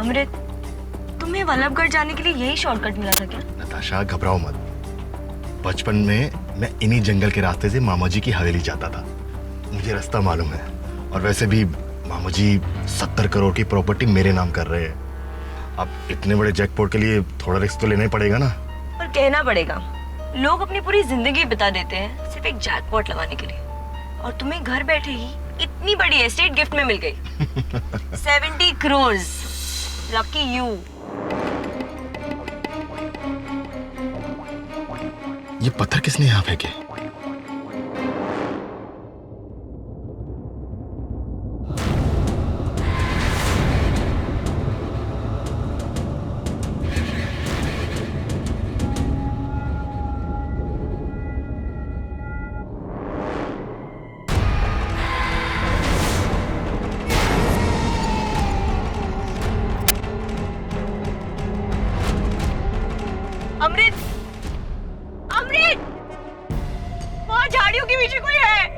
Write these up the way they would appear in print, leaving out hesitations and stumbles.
अमृत, तुम्हें वल्लभगढ़ जाने के लिए यही शॉर्टकट मिला था क्या? नताशा घबराओ मत। बचपन में मैं इन्हीं जंगल के रास्ते से मामा जी की हवेली जाता था। मुझे रास्ता मालूम है। और वैसे भी मामा जी 70 करोड़ की प्रॉपर्टी मेरे नाम कर रहे हैं। अब इतने बड़े जैकपॉट के लिए थोड़ा रिस्क तो लेना ही पड़ेगा ना। पर कहना पड़ेगा, लोग अपनी पूरी जिंदगी बिता देते हैं सिर्फ एक जैकपॉट लगाने के लिए, और तुम्हें घर बैठे ही इतनी बड़ी एस्टेट गिफ्ट में मिल गई। 70 करोड़। Lucky you. ये पत्थर किसने यहाँ फेंके? अमृत, अमृत, वहाँ झाड़ियों के पीछे कोई है।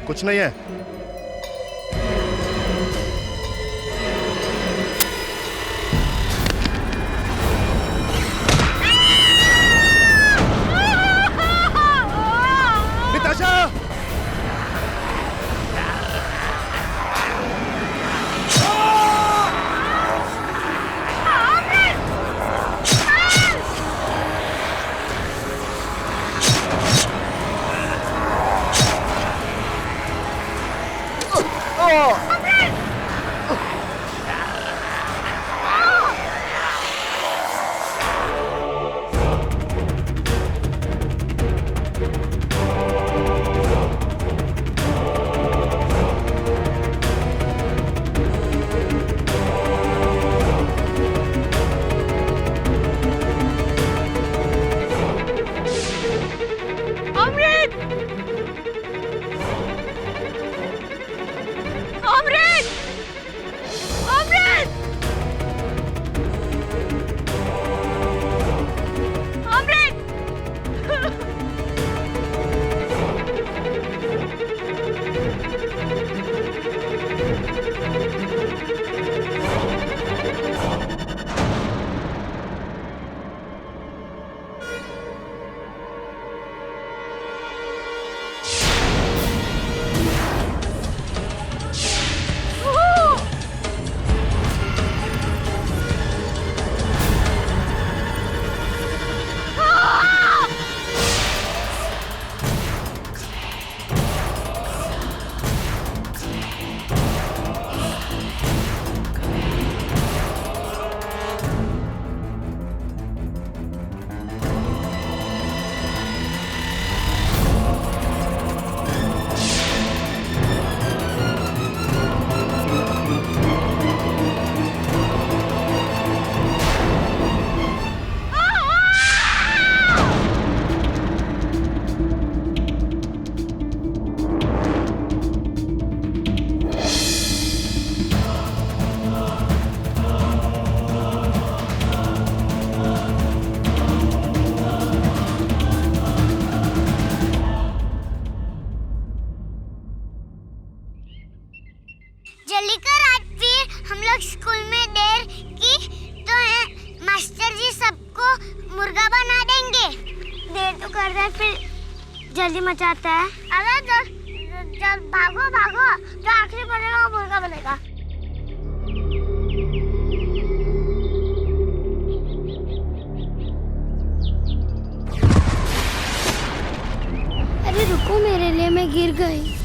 कुछ नहीं है। नताशा! जल्दी कर, आज फिर हम लोग स्कूल में देर की तो है, मास्टर जी सबको मुर्गा बना देंगे। देर तो कर रहे फिर जल्दी मचाता है। अरे जल भागो भागो, जो आखिरी बनेगा वो मुर्गा बनेगा। अरे रुको, मेरे लिए मैं गिर गई।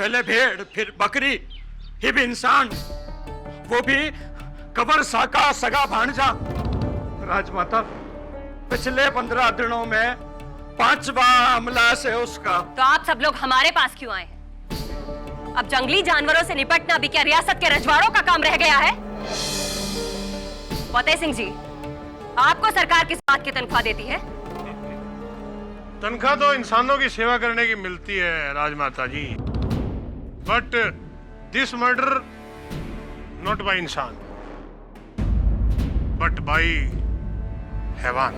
पहले भेड़ फिर बकरी फिर इंसान, वो भी कबर सा का सगा भांजा। राजमाता, पिछले 15 दिनों में 5वां हमला से उसका। तो आप सब लोग हमारे पास क्यों आए हैं? अब जंगली जानवरों से निपटना भी क्या रियासत के रजवाड़ों का काम रह गया है? फतेह सिंह जी, आपको सरकार किस बात की तनख्वाह देती है? तनख्वाह तो इंसानों की सेवा करने की मिलती है Rajmata ji, but this murder not by इंसान बट बाय हैवान।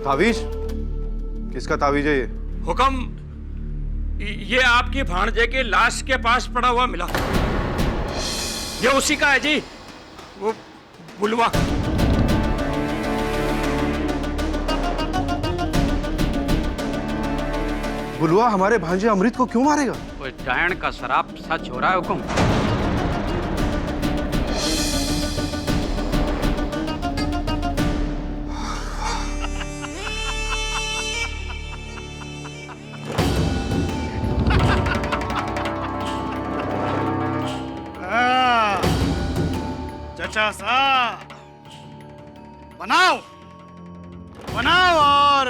तावीज? किसका तावीज है ये? हुक्म, ये आपकी भांजे के लाश के पास पड़ा हुआ मिला। ये उसी का है जी, वो बुलवा। बुलवा हमारे भांजे अमृत को क्यों मारेगा? कोई डायन का शराब सच हो रहा है हुक्म। चचा साहब, बनाओ बनाओ और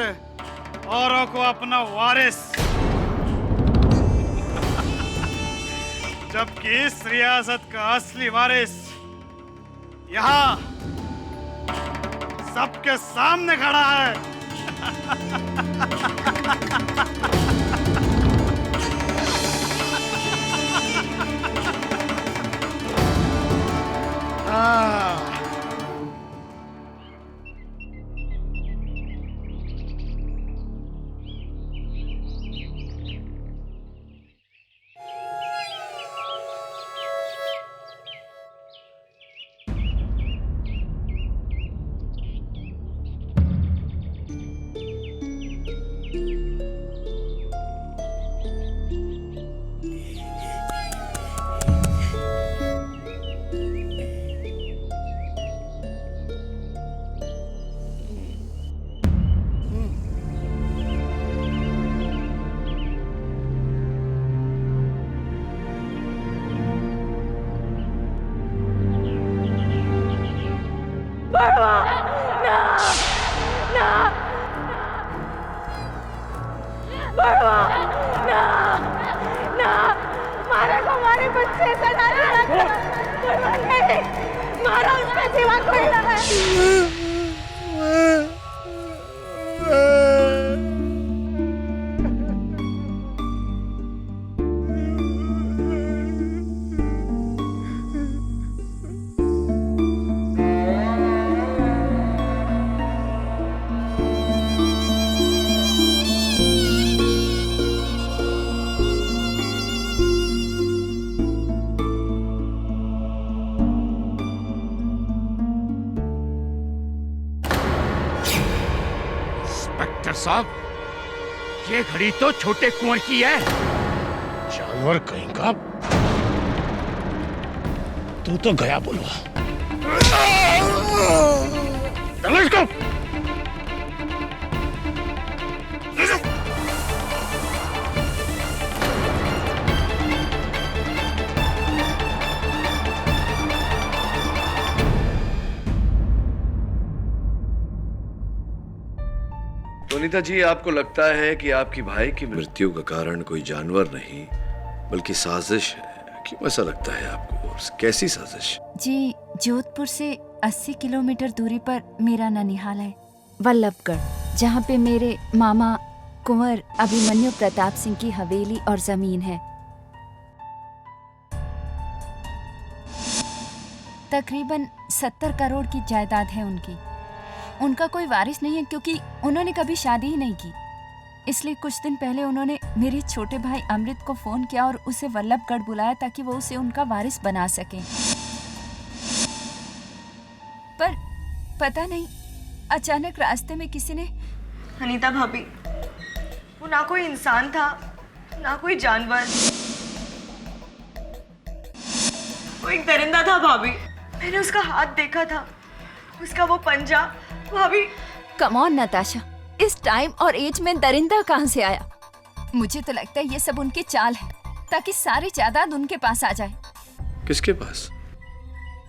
औरों को अपना वारिस। जबकि इस रियासत का असली वारिस यहाँ सबके सामने खड़ा है। साहब, ये घड़ी तो छोटे कुंवर की है। जानवर कहीं का, तू तो गया बुलवा। चलो इसको। सुनीता जी, आपको लगता है कि आपकी भाई की मृत्यु का कारण कोई जानवर नहीं बल्कि साजिश है? क्यों ऐसा लगता है आपको? कैसी साजिश? जी, जोधपुर से 80 किलोमीटर दूरी पर मेरा ननिहाल है, वल्लभगढ़, जहाँ पे मेरे मामा कुंवर अभिमन्यु प्रताप सिंह की हवेली और जमीन है। तकरीबन 70 करोड़ की जायदाद है उनकी। उनका कोई वारिस नहीं है क्योंकि उन्होंने कभी शादी ही नहीं की। इसलिए कुछ दिन पहले उन्होंने मेरे छोटे भाई अमृत को फोन किया और उसे वल्लभगढ़ बुलाया ताकि वो उसे उनका वारिस बना सके। पर पता नहीं अचानक रास्ते में किसी ने। अनीता भाभी, वो ना कोई इंसान था ना कोई जानवर, वो एक दरिंदा था भाभी। मैंने उसका हाथ देखा था, उसका वो पंजा। भाभी कम ऑन नताशा, इस टाइम और एज में दरिंदा कहाँ से आया? मुझे तो लगता है ये सब उनकी चाल है ताकि सारी जायदाद उनके पास आ जाए। किसके पास?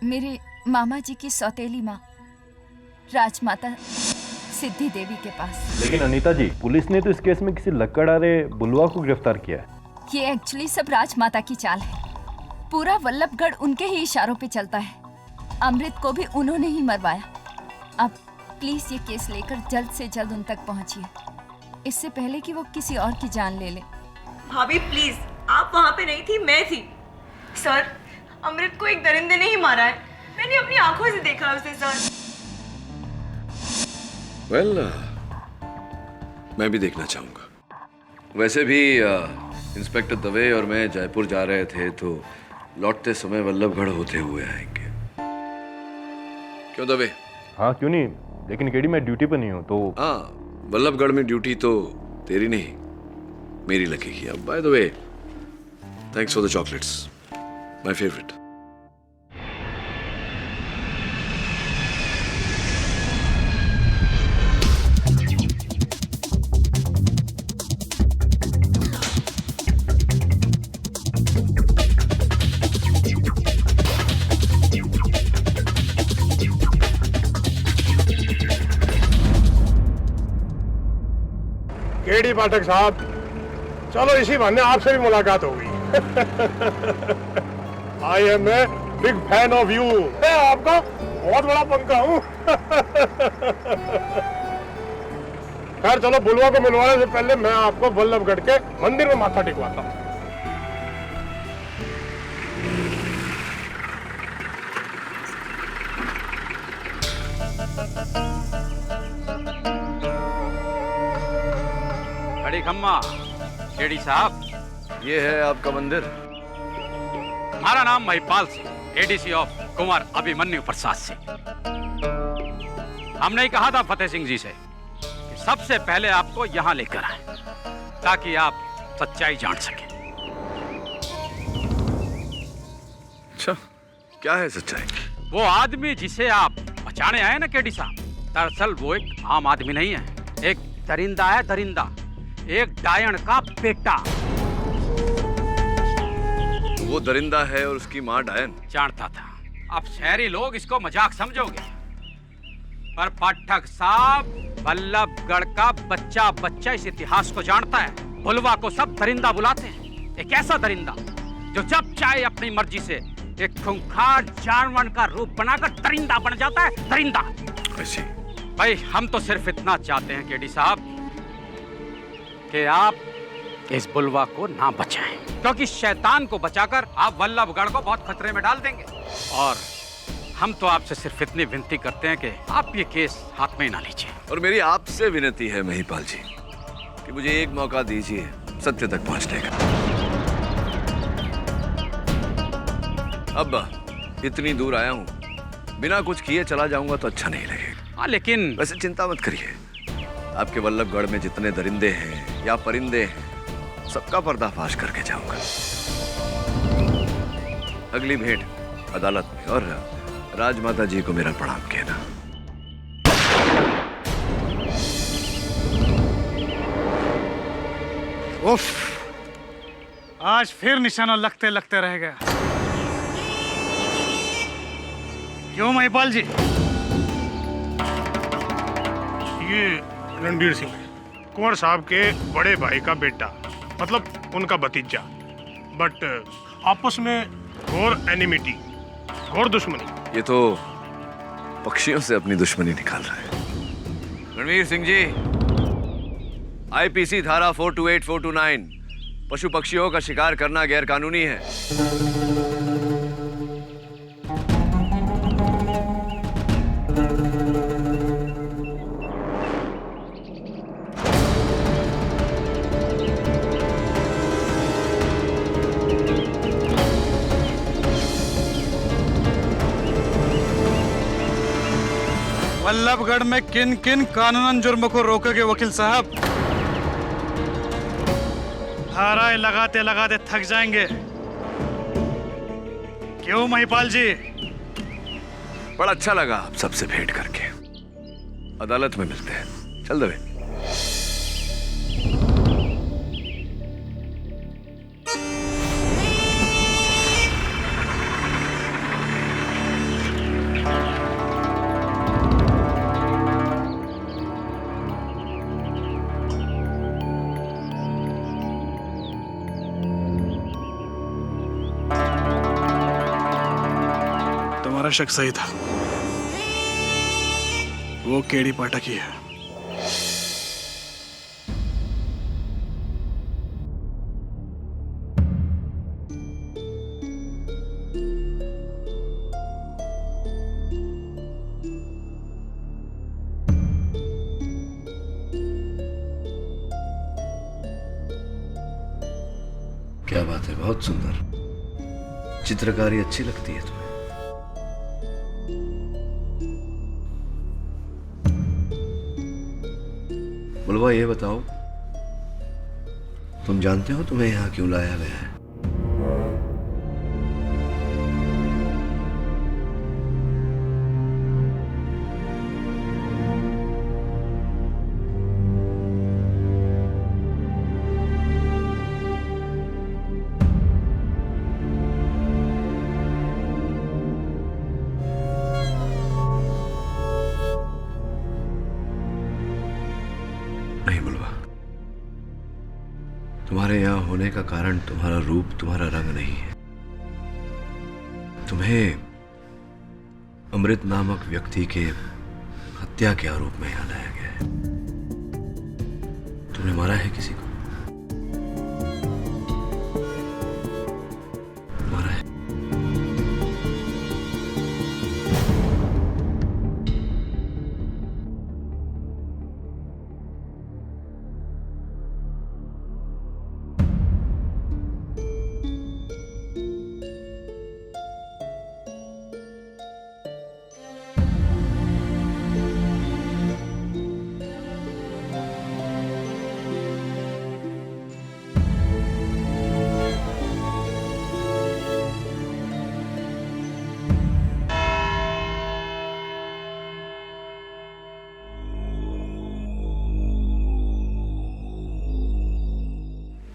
मेरे मामा जी की सौतेली माँ राजमाता सिद्धि देवी के पास। लेकिन अनीता जी, पुलिस ने तो इस केस में किसी लक्कड़हारे बुलवा को गिरफ्तार किया है। ये एक्चुअली सब राजमाता की चाल है। पूरा वल्लभगढ़ उनके ही इशारों पे चलता है। अमृत को भी उन्होंने ही मरवाया। अब प्लीज ये केस लेकर जल्द से जल्द उन तक पहुंचिए, इससे पहले कि वो किसी और की जान ले ले। भाभी प्लीज, आप वहां पे नहीं थी, मैं थी। सर, अमृत को एक दरिंदे ने ही मारा है। मैंने अपनी आंखों से देखा उसे सर। वेल, मैं भी देखना चाहूंगा। वैसे भी इंस्पेक्टर दवे और मैं जयपुर जा रहे थे, तो लौटते समय वल्लभगढ़ होते हुए आएंगे। क्यों दवे? हाँ क्यों नहीं, लेकिन केडी मैं ड्यूटी पर नहीं हूँ तो। हाँ, वल्लभगढ़ में ड्यूटी तो तेरी नहीं मेरी लगेगी। अब by the way, thanks for the chocolates, my favourite. KD Pathak साहब, चलो इसी बहाने आपसे भी मुलाकात हो गई। I am a big fan of you. मैं आपका बहुत बड़ा पंखा हूँ। खैर चलो, बुलवा को मिलवाने से पहले मैं आपको वल्लभगढ़ के मंदिर में माथा टेकवाता हूँ। खड़ी खम्मा, केडी साहब, ये है आपका मंदिर। हमारा नाम महिपाल सिंह, एडीसी ऑफ कुंवर अभिमन्यु प्रसाद सिंह। हमने ही कहा था फतेह सिंह जी से कि सबसे पहले आपको यहाँ लेकर आए ताकि आप सच्चाई जान सकें। अच्छा, क्या है सच्चाई? वो आदमी जिसे आप बचाने आए ना केडी साहब, दरअसल वो एक आम आदमी नहीं है, एक दरिंदा है, दरिंदा, एक डायन का बेटा। वो दरिंदा है और उसकी माँ डायन। जानता था। अब शहरी लोग इसको मजाक समझोगे, पर पाठक साहब, वल्लभगढ़ का बच्चा बच्चा इस इतिहास को जानता है। बुलवा को सब दरिंदा बुलाते हैं। एक ऐसा दरिंदा जो जब चाहे अपनी मर्जी से एक खूंखार जानवर का रूप बनाकर दरिंदा बन जाता है। दरिंदा। ऐसी भाई, हम तो सिर्फ इतना चाहते हैं केडी साहब कि आप इस बुलवा को ना बचाएं, क्योंकि शैतान को बचाकर आप वल्लभगढ़ को बहुत खतरे में डाल देंगे। और हम तो आपसे सिर्फ इतनी विनती करते हैं कि आप ये केस हाथ में ही ना लीजिए। और मेरी आपसे विनती है महिपाल जी कि मुझे एक मौका दीजिए सत्य तक पहुंचने का। अब इतनी दूर आया हूं, बिना कुछ किए चला जाऊंगा तो अच्छा नहीं लगेगा। हाँ, लेकिन वैसे चिंता मत करिए, आपके वल्लभगढ़ में जितने दरिंदे हैं या परिंदे हैं, सबका पर्दाफाश करके जाऊंगा। अगली भेंट अदालत में, और राजमाता जी को मेरा प्रणाम कहना। उफ, आज फिर निशाना लगते लगते रह गया। क्यों महिपाल जी? ये रणबीर सिंह है, कुंवर साहब के बड़े भाई का बेटा, मतलब उनका भतीजा। बट आपस में घोर एनिमिटी, घोर दुश्मनी। ये तो पक्षियों से अपनी दुश्मनी निकाल रहा है। रणवीर सिंह जी, आईपीसी धारा 428, 429, पशु पक्षियों का शिकार करना गैर कानूनी है। वल्लभगढ़ में किन किन कानूनन जुर्म को रोकोगे वकील साहब? धाराएं लगाते लगाते थक जाएंगे। क्यों महिपाल जी? बड़ा अच्छा लगा आप सबसे भेंट करके। अदालत में मिलते हैं। चल दवे। तुम्हारा शक सही था, वो केडी पाठक ही है। क्या बात है, बहुत सुंदर। चित्रकारी अच्छी लगती है तुम्हें। बुलवा, ये बताओ, तुम जानते हो तुम्हें यहां क्यों लाया गया है? नहीं बुलवा, तुम्हारे यहां होने का कारण तुम्हारा रूप, तुम्हारा रंग नहीं है। तुम्हें अमृत नामक व्यक्ति के हत्या के आरोप में यहां लाया गया है। तुमने मारा है किसी को? मारा है?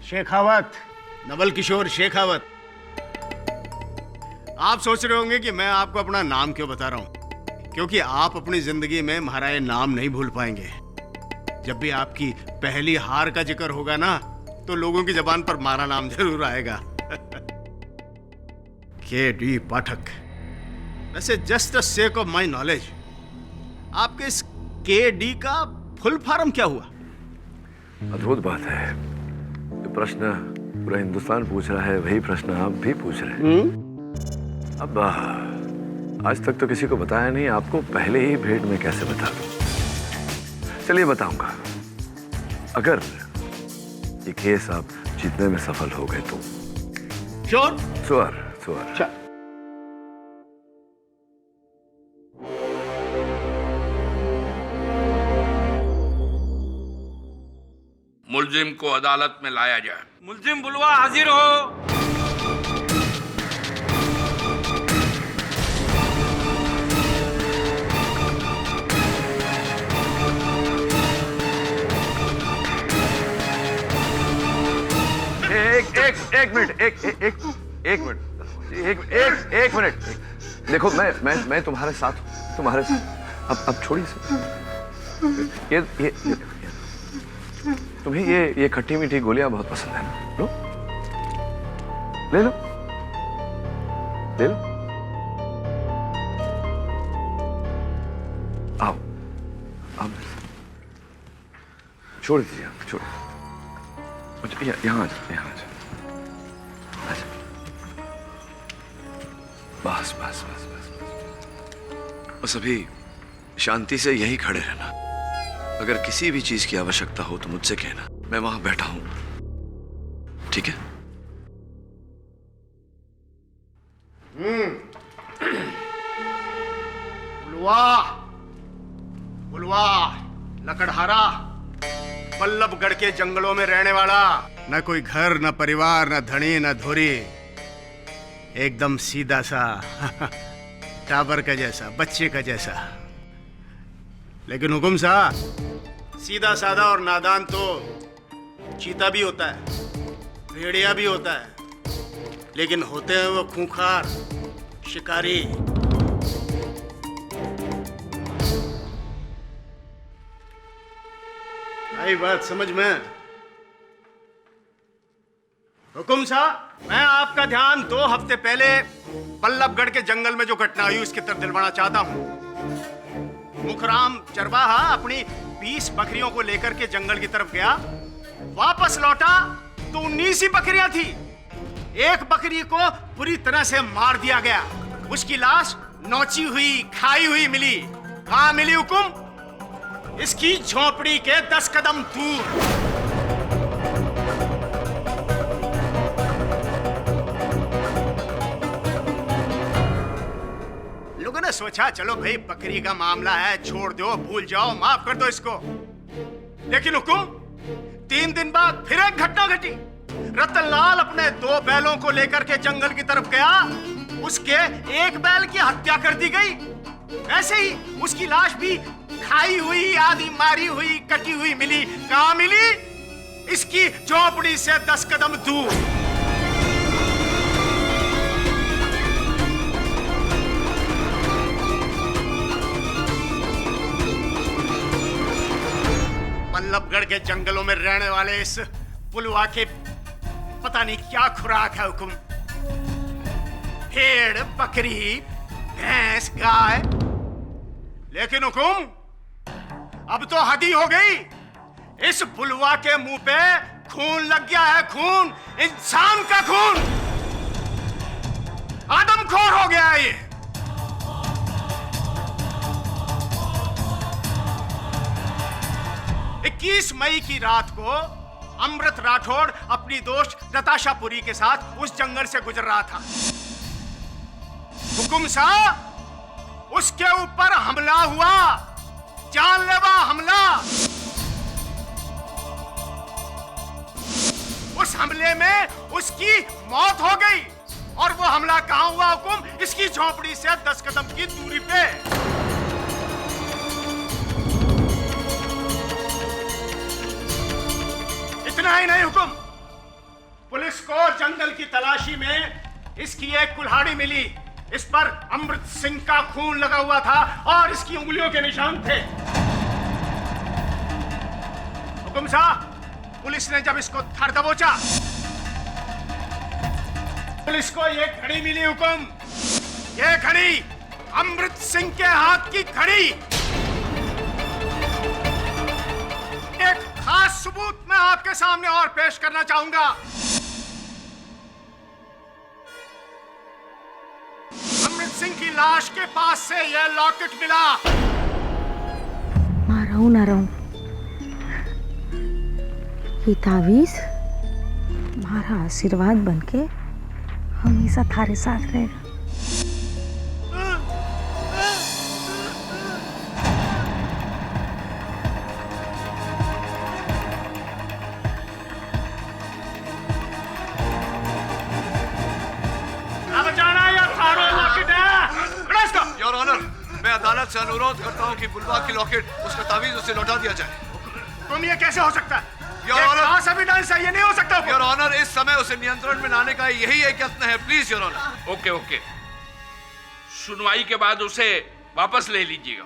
शेखावत, नवल किशोर शेखावत। आप सोच रहे होंगे कि मैं आपको अपना नाम क्यों बता रहा हूं, क्योंकि आप अपनी जिंदगी में महाराज नाम नहीं भूल पाएंगे। जब भी आपकी पहली हार का जिक्र होगा ना, तो लोगों की जबान पर मारा नाम जरूर आएगा। के.डी. पाठक। वैसे just the sake of my knowledge, आपके इस के.डी. का फुल फॉर्म क्या हुआ? अद्भुत बात है। जो प्रश्न पूरा हिंदुस्तान पूछ रहा है, वही प्रश्न आप भी पूछ रहे हैं। अब आज तक तो किसी को बताया नहीं, आपको पहले ही भेंट में कैसे बता दूं? चलिए बताऊंगा। अगर ये केस आप जीतने में सफल हो गए तो। श्योर? Sure, sure. मुलजिम को अदालत में लाया जाए। मुलजिम बुलवा हाजिर हो। एक मिनट, एक मिनट। देखो, मैं तुम्हारे साथ हूं, तुम्हारे साथ। अब छोड़िए से। ये तुम्हें ये खट्टी मीठी गोलियां बहुत पसंद है ना? लो, ले लो, ले लो। आओ, अब छोड़ दीजिए, आप छोड़। यहाँ आ जाओ, यहाँ आ जाओ। बस बस बस बस बस अभी शांति से यहीं खड़े रहना। अगर किसी भी चीज की आवश्यकता हो तो मुझसे कहना, मैं वहां बैठा हूं। ठीक है? वाह, लकड़हारा, बल्लभगढ़ के जंगलों में रहने वाला, न कोई घर, न परिवार, न धनी, न धोरी, एकदम सीधा सा टाबर का जैसा, बच्चे का जैसा। लेकिन हुकुम साहब, सीधा साधा और नादान तो चीता भी होता है, भेड़िया भी होता है, लेकिन होते हैं वो खूंखार शिकारी। आई बात समझ में? हुकुम साहब, मैं आपका ध्यान 2 हफ्ते पहले बल्लभगढ़ के जंगल में जो घटना हुई उसकी तरफ दिलवाना चाहता हूँ। मुखराम चरवाहा अपनी 20 बकरियों को लेकर के जंगल की तरफ गया, वापस लौटा तो 19 ही बकरियां थी। एक बकरी को पूरी तरह से मार दिया गया, उसकी लाश नोची हुई, खाई हुई मिली। कहाँ मिली हुकुम? इसकी झोपड़ी के 10 कदम दूर। लोगों ने सोचा चलो भाई बकरी का मामला है, छोड़ दो, भूल जाओ, माफ कर दो इसको। लेकिन हुकुम, 3 दिन बाद फिर एक घटना घटी। रतनलाल अपने 2 बैलों को लेकर के जंगल की तरफ गया, उसके एक बैल की हत्या कर दी गई। ऐसे ही उसकी लाश भी खाई हुई, आधी मारी हुई, कटी हुई मिली। कहाँ मिली? इसकी झोपड़ी से 10 कदम दूर। बल्लभगढ़ के जंगलों में रहने वाले इस पुलवा के पता नहीं क्या खुराक है हुकुम। भेड़, बकरी, भैंस, गाय। लेकिन हुकुम, अब तो हद ही हो गई। इस पुलवा के मुंह पे खून लग गया है, खून, इंसान का खून। आदमखोर हो गया है ये। 21 मई की रात को अमृत राठौड़ अपनी दोस्त नताशा पुरी के साथ उस जंगल से गुजर रहा था। हुकुम साहब, उसके ऊपर हमला हुआ, जानलेवा हमला। उस हमले में उसकी मौत हो गई। और वो हमला कहां हुआ हुकुम? इसकी झोपड़ी से 10 कदम की दूरी पे। इतना ही नहीं हुकुम, पुलिस को जंगल की तलाशी में इसकी एक कुल्हाड़ी मिली। इस पर अमृत सिंह का खून लगा हुआ था और इसकी उंगलियों के निशान थे। हुकुम साहब, पुलिस ने जब इसको धर दबोचा, पुलिस को ये घड़ी मिली हुकुम। ये घड़ी अमृत सिंह के हाथ की घड़ी। एक खास सबूत मैं आपके सामने और पेश करना चाहूंगा। अमृत सिंह की लाश के पास से यह लॉकेट मिला। मारा हूं ना रहूं, ये तावीज हमारा आशीर्वाद बनके हमेशा थारे साथ रहेगा। योर ऑनर, मैं अदालत से अनुरोध करता हूं कि बुलवा की लॉकेट, उसका तावीज उसे लौटा दिया जाए। तुम ये कैसे हो सकता है? योर ऑनर, एविडेंस है, ये नहीं हो सकता। योर ऑनर, इस समय उसे नियंत्रण में लाने का यही एक यत्न है। Please your honour. Okay okay, सुनवाई के बाद उसे वापस ले लीजिएगा।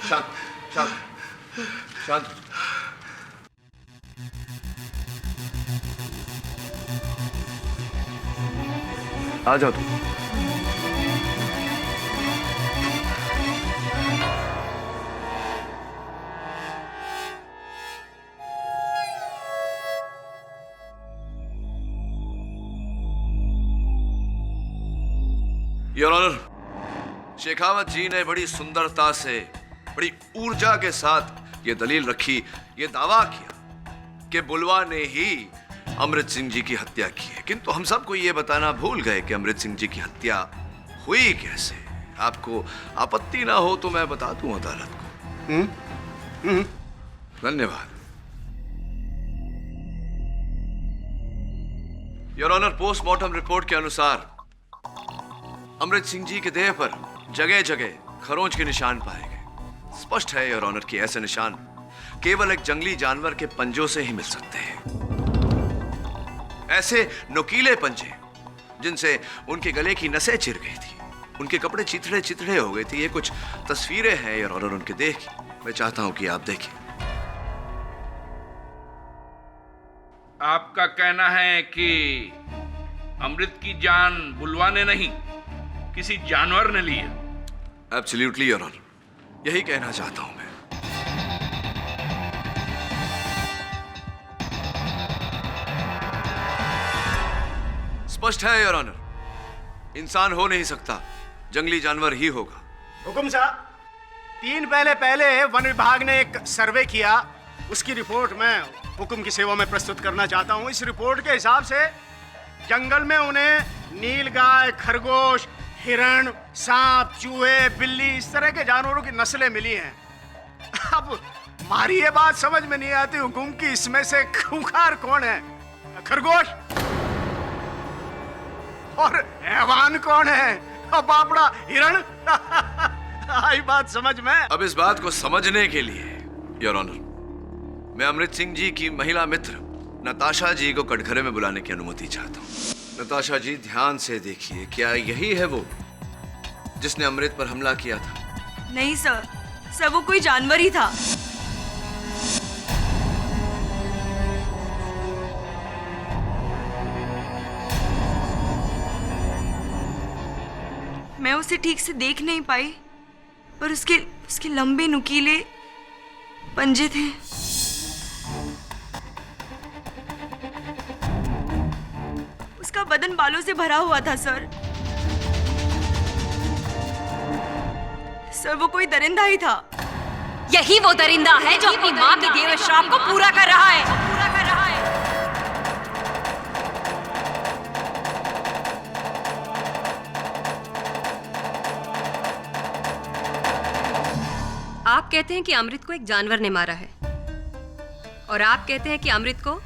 शांत शांत शांत। आ जाओ तुम। योर ऑनर, शेखावत जी ने बड़ी सुंदरता से, बड़ी ऊर्जा के साथ ये दलील रखी, ये दावा किया कि बुलवा ने ही अमृत सिंह जी की हत्या की है। किंतु हम सबको ये बताना भूल गए कि अमृत सिंह जी की हत्या हुई कैसे, आपको आपत्ति ना हो तो मैं बता दूं अदालत को। धन्यवाद। योर ऑनर, पोस्टमार्टम रिपोर्ट के अनुसार अमृत सिंह जी के देह पर जगह जगह खरोंच के निशान पाए गए। स्पष्ट है योर ऑनर कि ऐसे निशान केवल एक जंगली जानवर के पंजों से ही मिल सकते हैं। ऐसे नुकीले पंजे जिनसे उनके गले की नसें चिर गई थी, उनके कपड़े चिथड़े चिथड़े हो गए थे। ये कुछ तस्वीरें हैं योर ऑनर उनके देह की, मैं चाहता हूं कि आप देखें। आपका कहना है कि अमृत की जान बुलवा ने नहीं, किसी जानवर ने ली है? एब्सोल्युटली योर ऑनर, यही कहना चाहता हूं मैं। स्पष्ट है योर ऑनर, इंसान हो नहीं सकता, जंगली जानवर ही होगा। हुकुम साहब, 3 पहले वन विभाग ने एक सर्वे किया, उसकी रिपोर्ट मैं हुकुम की सेवा में प्रस्तुत करना चाहता हूं। इस रिपोर्ट के हिसाब से जंगल में उन्हें नीलगाय, खरगोश, हिरण, सांप, चूहे, बिल्ली, इस तरह के जानवरों की नस्लें मिली हैं। अब हमारी ये बात समझ में नहीं आती हुकुम की, इसमें से खूंखार कौन है? खरगोश? और हैवान कौन है? बापड़ा, हिरण? आई बात समझ में? अब इस बात को समझने के लिए योर ऑनर, मैं अमृत सिंह जी की महिला मित्र नताशा जी को कटघरे में बुलाने की अनुमति चाहता हूँ। नताशा जी, ध्यान से देखिए, क्या यही है वो जिसने अमृत पर हमला किया था? नहीं सर, वो कोई जानवर ही था। मैं उसे ठीक से देख नहीं पाई, पर उसके लंबे नुकीले पंजे थे। उसका बदन बालों से भरा हुआ था सर। वो कोई दरिंदा ही था। यही वो दरिंदा है जो अपनी माँ के दिए हुए श्राप को पूरा कर रहा है। आप कहते हैं कि अमृत को एक जानवर ने मारा है, और आप कहते हैं कि अमृत को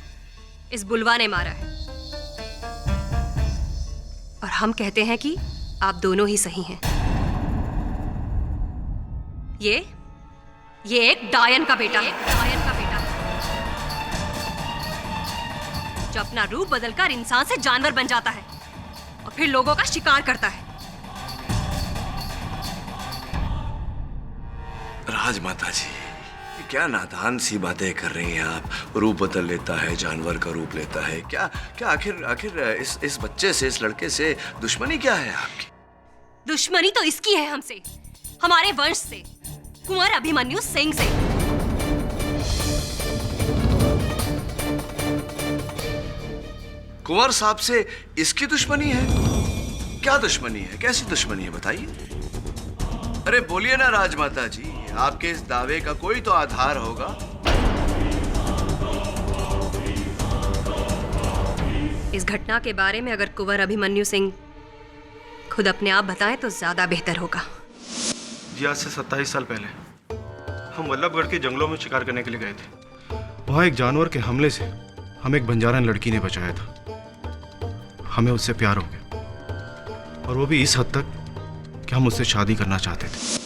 इस बुलवा ने मारा है, और हम कहते हैं कि आप दोनों ही सही हैं। ये एक डायन का बेटा है, जो अपना रूप बदलकर इंसान से जानवर बन जाता है और फिर लोगों का शिकार करता है। राजमाता जी, ये क्या नादान सी बातें कर रही हैं आप? रूप बदल लेता है, जानवर का रूप लेता है। क्या आखिर इस बच्चे से, इस लड़के से दुश्मनी क्या है आपकी? दुश्मनी तो इसकी है हमसे, हमारे वंश से, कुंवर अभिमन्यु सिंह से। कुंवर साहब से इसकी दुश्मनी है? क्या दुश्मनी है? कैसी दुश्मनी है, बताइए। अरे बोलिए ना राजमाता जी, आपके इस दावे का कोई तो आधार होगा। इस घटना के बारे में अगर कुंवर अभिमन्यु सिंह खुद अपने आप बताएं तो ज्यादा बेहतर होगा। जी, आज से 27 साल पहले हम वल्लभगढ़ के जंगलों में शिकार करने के लिए गए थे। वहाँ एक जानवर के हमले से हमें एक बंजारन लड़की ने बचाया था। हमें उससे प्यार हो गया, और वो भी इस हद तक कि हम उससे शादी करना चाहते थे।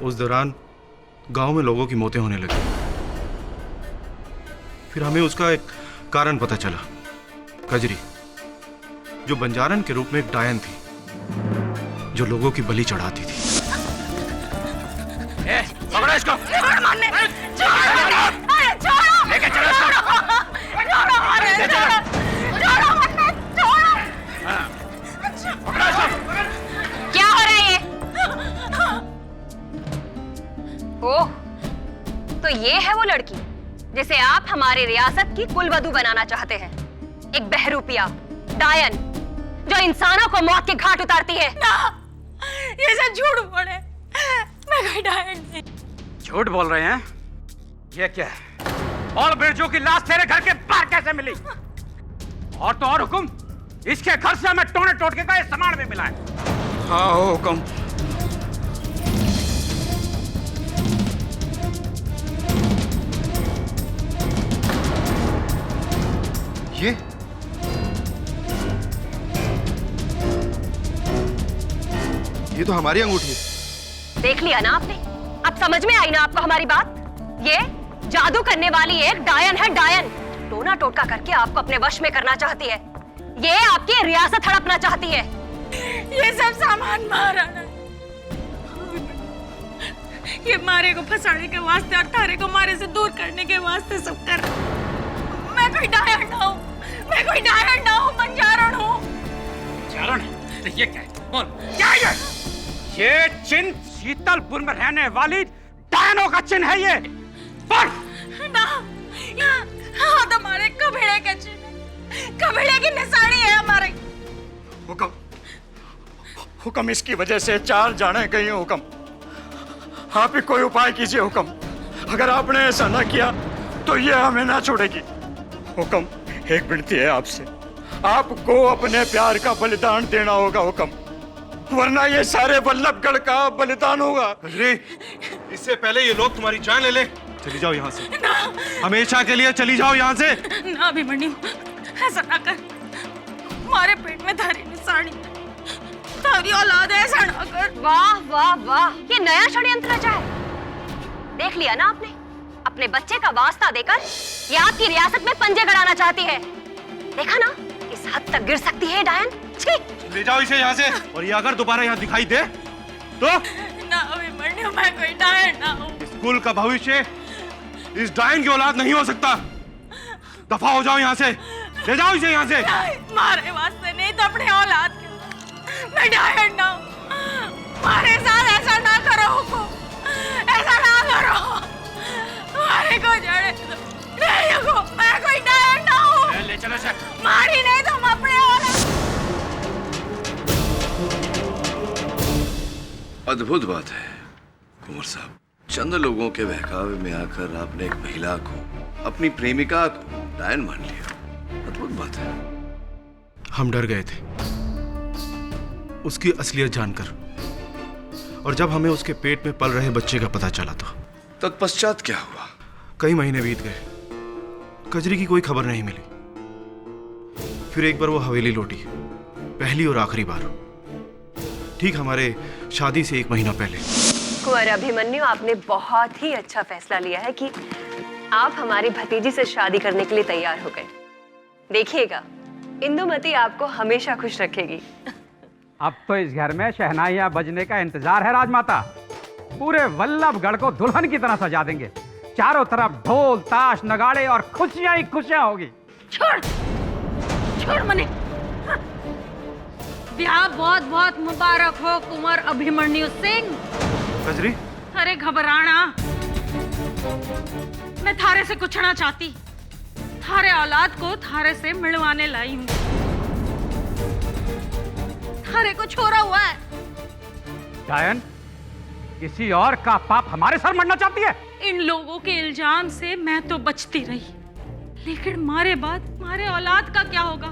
उस दौरान गांव में लोगों की मौतें होने लगी। फिर हमें उसका एक कारण पता चला। कजरी, जो बंजारन के रूप में एक डायन थी, जो लोगों की बलि चढ़ाती थी। पकड़ो इसको। लेके चलो क्या हो रहा है ये? ओह, जिसे आप हमारी रियासत की कुलवधू बनाना चाहते हैं। एक बहरूपिया डायन जो इंसानों को मौत के घाट उतारती है। ना, ये सब झूठ बोले, मैं कोई डायन नहीं। झूठ बोल रहे हैं? ये क्या है? और बिरजू की लाश तेरे घर के बाहर कैसे मिली? और तो और हुकुम, इसके घर से हमें टोने टोटके का ये सामान भी मिला है। हाँ हो हुकुम। ये तो हमारी अंगूठी है। देख लिया ना आपने? अब समझ में आई ना आपको हमारी बात? ये जादू करने वाली एक डायन है, डायन। टोना टोटका करके आपको अपने वश में करना चाहती है। ये आपकी रियासत हड़पना चाहती है। ये सब सामान महाराणा, ये मारे को फंसाने के वास्ते और तारे को मारे से दूर करने के वास्ते सब कर। मैं कोई डायन ना हूँ, मैं कोई डायन ना हूँ, बंजारण हूँ। चारण? ये क्या है? बोल, क्या है ये चिन्ह? शीतलपुर में रहने वाली डायनों का चिन्ह है ये। पर ना, हाँ तो हमारे कबीले के चिन्ह, कबीले की निशानी है हमारे। हुक्म, हुक्म, इसकी वजह से 4 जाने गई हैं। हुक्म, आप ही कोई उपाय कीजिए। हुक्म, अगर आपने ऐसा ना किया तो ये हमें ना छोड़ेगी। हुक्म, एक विनती है आपसे, आपको अपने प्यार का बलिदान देना होगा। हुक्म, वरना ये सारे वल्लभगढ़ का बलिदान होगा। अरे, इससे पहले ये लोग तुम्हारी जान ले ले। चली जाओ यहाँ से, हमेशा के लिए चली जाओ यहाँ से। ना अभिमन्यु, ऐसा ना कर। हमारे पेट में धारी निशानी, तारी औलाद है, ऐसा ना कर। वाह वाह वाह, ये नया षड्यंत्र रचा है। देख लिया ना आपने? अपने बच्चे का वास्ता देकर ये आपकी रियासत में पंजे गड़ाना चाहती है। देखा ना किस हद तक गिर सकती है डायन। ले जाओ इसे यहाँ से, और ये अगर दोबारा यहाँ दिखाई दे तो ना अभिमन्यु, मैं कोई डायन ना हूँ। स्कूल का भविष्य इस डायन की औलाद नहीं हो सकता। दफा हो जाओ यहाँ से, ले जाओ इसे यहाँ से। मारे वास्ते नहीं तो अपने औलाद के। मैं डायन ना हूँ, मारे साथ ऐसा ना करो हुकुम, ऐसा ना करो। मारे को जड़े नहीं हुकुम, मैं कोई डायन ना हूँ। ले चलो सर। मारी नहीं तुम अपने औलाद। अद्भुत बात है कुंवर साहब, चंद लोगों के बहकावे में आकर आपने एक महिला को, अपनी प्रेमिका को डायन मान लिया। अद्भुत बात है। हम डर गए थे उसकी असलियत जानकर, और जब हमें उसके पेट में पल रहे बच्चे का पता चला तो तत्पश्चात क्या हुआ? कई महीने बीत गए, कजरी की कोई खबर नहीं मिली। फिर एक बार वो हवेली लौटी, पहली और आखिरी बार, ठीक हमारे शादी से 1 महीना पहले। कुंवर अभिमन्यु, आपने बहुत ही अच्छा फैसला लिया है कि आप हमारी भतीजी से शादी करने के लिए तैयार हो गए। देखिएगा, इंदुमती आपको हमेशा खुश रखेगी। अब तो इस घर में शहनाइयां बजने का इंतजार है राजमाता। पूरे वल्लभगढ़ को दुल्हन की तरह सजा देंगे। चारों तरफ ढोल ताश नगाड़े और खुशियां ही खुशियां होगी। छोड़, छोड़ मने। ब्याह बहुत बहुत मुबारक हो कुंवर अभिमन्यु सिंह। कजरी, अरे घबराना, मैं थारे से कुछ ना चाहती। थारे औलाद को थारे से मिलवाने लाई हूँ। थारे को छोड़ा हुआ है। डायन, किसी और का पाप हमारे सर मरना चाहती है? इन लोगों के इल्जाम से मैं तो बचती रही, लेकिन मारे बाद मारे औलाद का क्या होगा?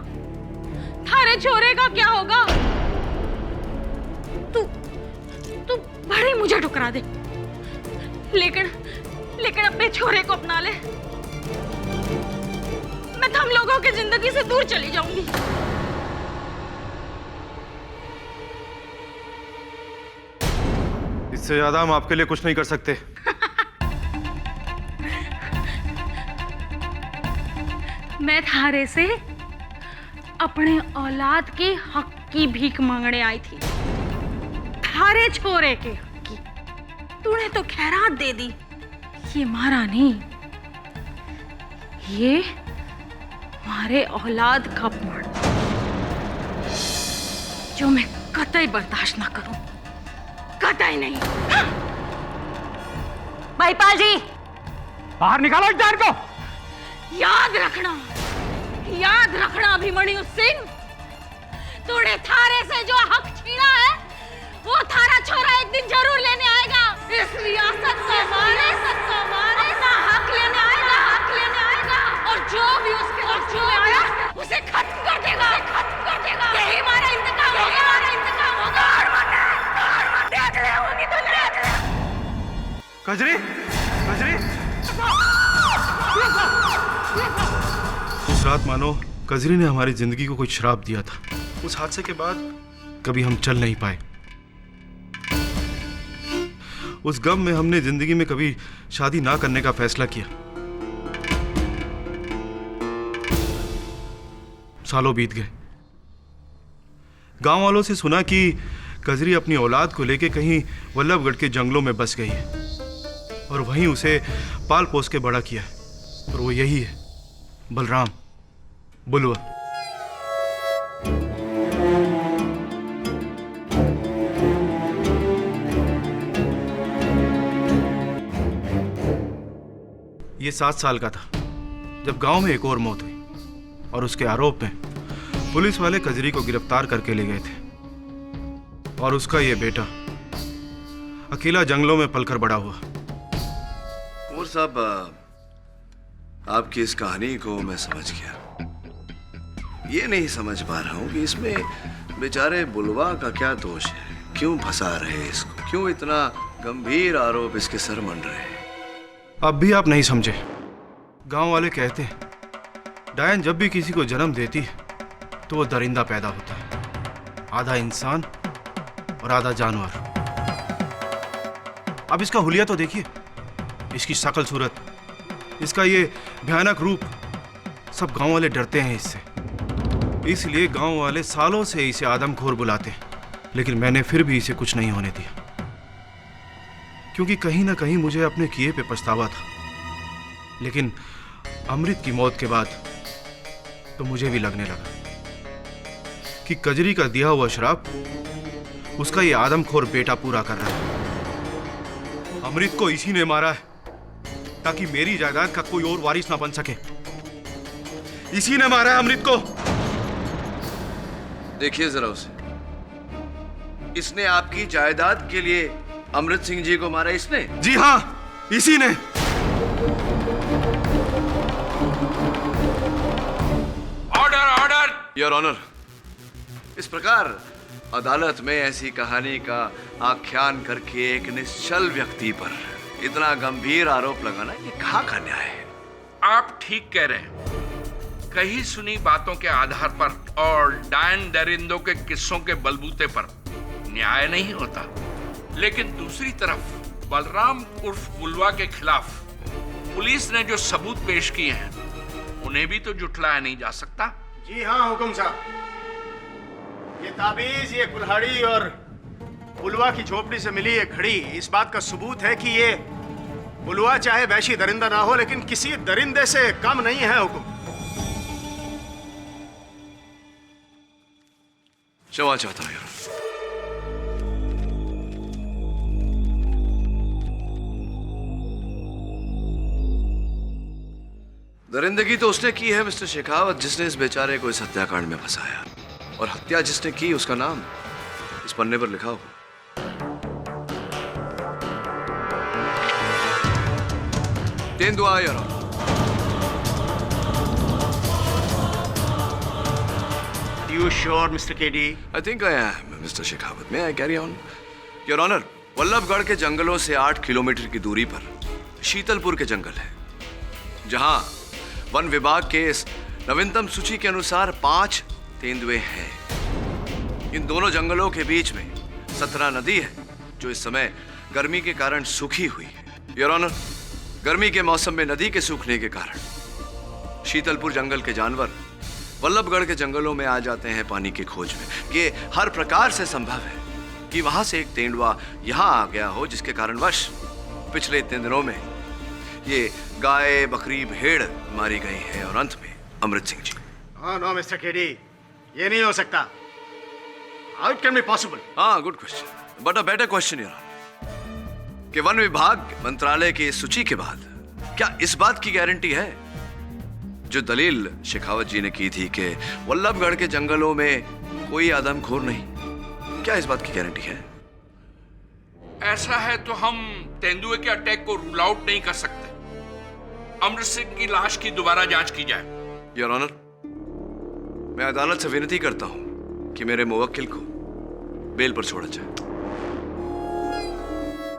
थारे छोरे का क्या होगा? तू बड़ी मुझे ठुकरा दे, लेकिन अपने छोरे को अपना ले। मैं तुम लोगों की जिंदगी से दूर चली जाऊंगी। इससे ज्यादा हम आपके लिए कुछ नहीं कर सकते। मैं थारे से अपने औलाद के हक की भीख मांगने आई थी, थारे छोरे के हक की। तूने तो खैरात दे दी, ये मारा नहीं, ये हमारे औलाद का अपमान, जो मैं कतई बर्दाश्त ना करूं, कतई नहीं। भाईपाल जी, बाहर निकालो इस डायन को। याद रखना अभिमन्यु सिंह, तूने थारे से जो हक छीना है वो थारा छोरा एक दिन जरूर लेने आएगा। इस रियासत का अपना हक लेने आएगा और जो भी उसके हक में आया उसे खत्म कर देगा। यही हमारा इंतकाम होगा। देख ले होगी तो देख ले। कजरी, कजरी। उस रात मानो कजरी ने हमारी जिंदगी को कोई श्राप दिया था। उस हादसे के बाद कभी हम चल नहीं पाए। उस गम में हमने जिंदगी में कभी शादी ना करने का फैसला किया। सालों बीत गए। गांव वालों से सुना कि कजरी अपनी औलाद को लेकर कहीं वल्लभगढ़ के जंगलों में बस गई है और वहीं उसे पाल पोस के बड़ा किया है। और वो यही है, बलराम, बुलवा। ये 7 साल का था जब गांव में एक और मौत हुई और उसके आरोप में पुलिस वाले कजरी को गिरफ्तार करके ले गए थे। और उसका ये बेटा अकेला जंगलों में पलकर बड़ा हुआ। कुंवर साहब, आपकी इस कहानी को मैं समझ गया। ये नहीं समझ पा रहा हूं कि इसमें बेचारे बुलवा का क्या दोष है, क्यों फंसा रहे इसको, क्यों इतना गंभीर आरोप इसके सर मंड रहे हैं। अब भी आप नहीं समझे। गांव वाले कहते हैं डायन जब भी किसी को जन्म देती है तो वो दरिंदा पैदा होता है, आधा इंसान और आधा जानवर। अब इसका हुलिया तो देखिए, इसकी शक्ल सूरत, इसका ये भयानक रूप। सब गांव वाले डरते हैं इससे, इसलिए गांव वाले सालों से इसे आदमखोर बुलाते हैं। लेकिन मैंने फिर भी इसे कुछ नहीं होने दिया, क्योंकि कहीं ना कहीं मुझे अपने किए पे पछतावा था। लेकिन अमृत की मौत के बाद तो मुझे भी लगने लगा कि कजरी का दिया हुआ श्राप उसका ये आदमखोर बेटा पूरा कर रहा है। अमृत को इसी ने मारा है ताकि मेरी जायदाद का कोई और वारिस ना बन सके। इसी ने मारा है अमृत को। देखिए जरा उसे, इसने आपकी जायदाद के लिए अमृत सिंह जी को मारा इसने? जी हां, इसी ने। Order, order. योर ऑनर, इस प्रकार अदालत में ऐसी कहानी का आख्यान करके एक निश्चल व्यक्ति पर इतना गंभीर आरोप लगाना, ये कहाँ का न्याय है? आप ठीक कह रहे हैं। कही सुनी बातों के आधार पर और डायन दरिंदों के किस्सों के बलबूते पर न्याय नहीं होता। लेकिन दूसरी तरफ बलराम उर्फ बुलवा के खिलाफ पुलिस ने जो सबूत पेश किए हैं उन्हें भी तो जुटलाया नहीं जा सकता। जी हाँ हुकुम साहब, ये ताबीज, ये कुल्हाड़ी और बुलवा की झोपड़ी से मिली ये घड़ी इस बात का सबूत है कि ये बुलवा चाहे वैशी दरिंदा ना हो, लेकिन किसी दरिंदे से कम नहीं है हुकुम। क्षमा चाहता हूं। दरिंदगी तो उसने की है मिस्टर शेखावत, जिसने इस बेचारे को इस हत्याकांड में फंसाया। और हत्या जिसने की उसका नाम इस पन्ने पर लिखा हो। तेंदुआ your honour. You sure, Mr. KD? I think I am, Mr. Shekhawat. May I carry on? Your honour, Vallabhgarh के जंगलों से 8 किलोमीटर की दूरी पर शीतलपुर के जंगल है, जहां वन विभाग के इस नवीनतम सूची के अनुसार 5 तेंदुए हैं। इन दोनों जंगलों के बीच में 17 नदी है, जो इस समय गर्मी के कारण सूखी हुई है। योर ऑनर, गर्मी के मौसम में नदी के सूखने के कारण शीतलपुर जंगल के जानवर वल्लभगढ़ के जंगलों में आ जाते हैं पानी की खोज में। ये हर प्रकार से संभव है कि वहां से एक तेंदुआ यहां आ गया हो, जिसके कारणवश पिछले इतने दिनों में ये गाय, बकरी, भेड़ मारी गई है और अंत में अमृत Singh ji. No mister KD, ये नहीं हो सकता। How it can be possible? हाँ, good question, but a better question यार, कि वन विभाग मंत्रालय की इस सूची के बाद क्या इस बात की गारंटी है जो दलील शेखावत जी ने की थी कि वल्लभगढ़ के जंगलों में कोई आदमखोर नहीं, क्या इस बात की गारंटी है? ऐसा है तो हम तेंदुए के अटैक को रूल आउट नहीं कर सकते। अमृत सिंह की लाश की दोबारा जांच की जाए। योर ऑनर, मैं अदालत से विनती करता हूं कि मेरे मुवक्किल को बेल पर छोड़ा जाए।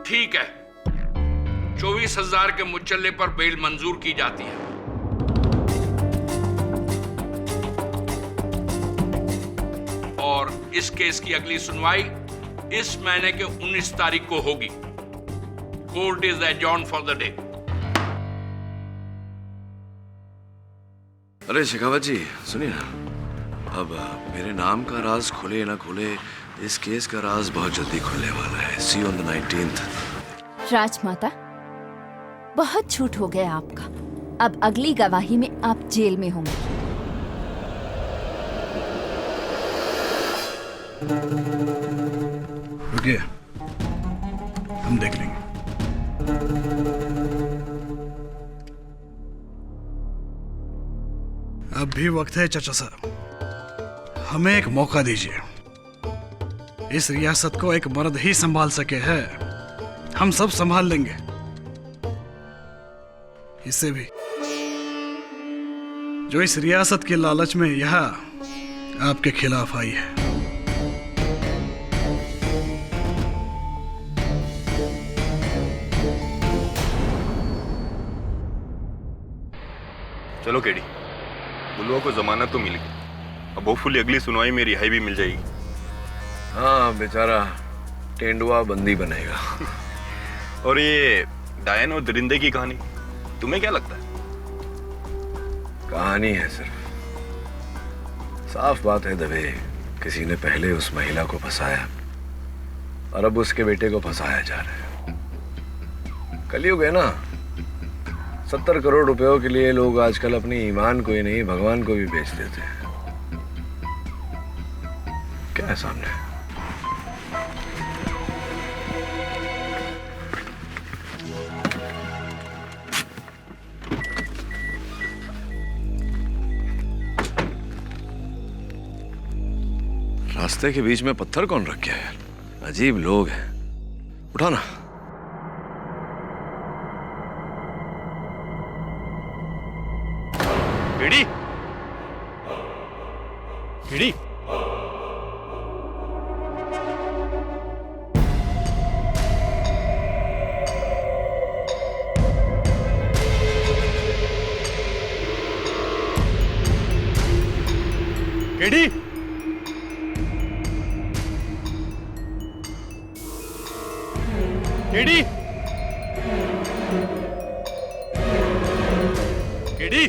ठीक है, 24,000 के मुचल्ले पर बेल मंजूर की जाती है। और इस केस की अगली सुनवाई इस महीने के 19 तारीख को होगी। Court is adjourned for the day. अरे शेखावत जी सुनिए ना, अब मेरे नाम का राज खुले ना खुले, इस केस का राज बहुत जल्दी खुलने वाला है। सी यू ऑन द 19th। राजमाता, बहुत झूठ हो गया आपका। अब अगली गवाही में आप जेल में होंगे। रुकिए, हम देख लेंगे। अब भी वक्त है चाचा साहब, हमें एक मौका दीजिए। इस रियासत को एक मर्द ही संभाल सके है, हम सब संभाल लेंगे। इससे भी जो इस रियासत के लालच में यहाँ आपके खिलाफ आई है। चलो केडी, बुलवा को जमानत तो मिल गई, अब होपफुली अगली सुनवाई में रिहाई भी मिल जाएगी। हाँ बेचारा तेंदुआ बंदी बनेगा। और ये डायन और दरिंदे की कहानी तुम्हें क्या लगता है? कहानी है सिर्फ। साफ बात है दवे, किसी ने पहले उस महिला को फंसाया और अब उसके बेटे को फंसाया जा रहा है। कलयुग है ना, 70 करोड़ रुपयों के लिए लोग आजकल अपनी ईमान को ही नहीं भगवान को भी बेच देते हैं। क्या है सामने? रास्ते के बीच में पत्थर कौन रख गया यार? अजीब लोग हैं। उठाना। KD, KD, KD, KD, KD.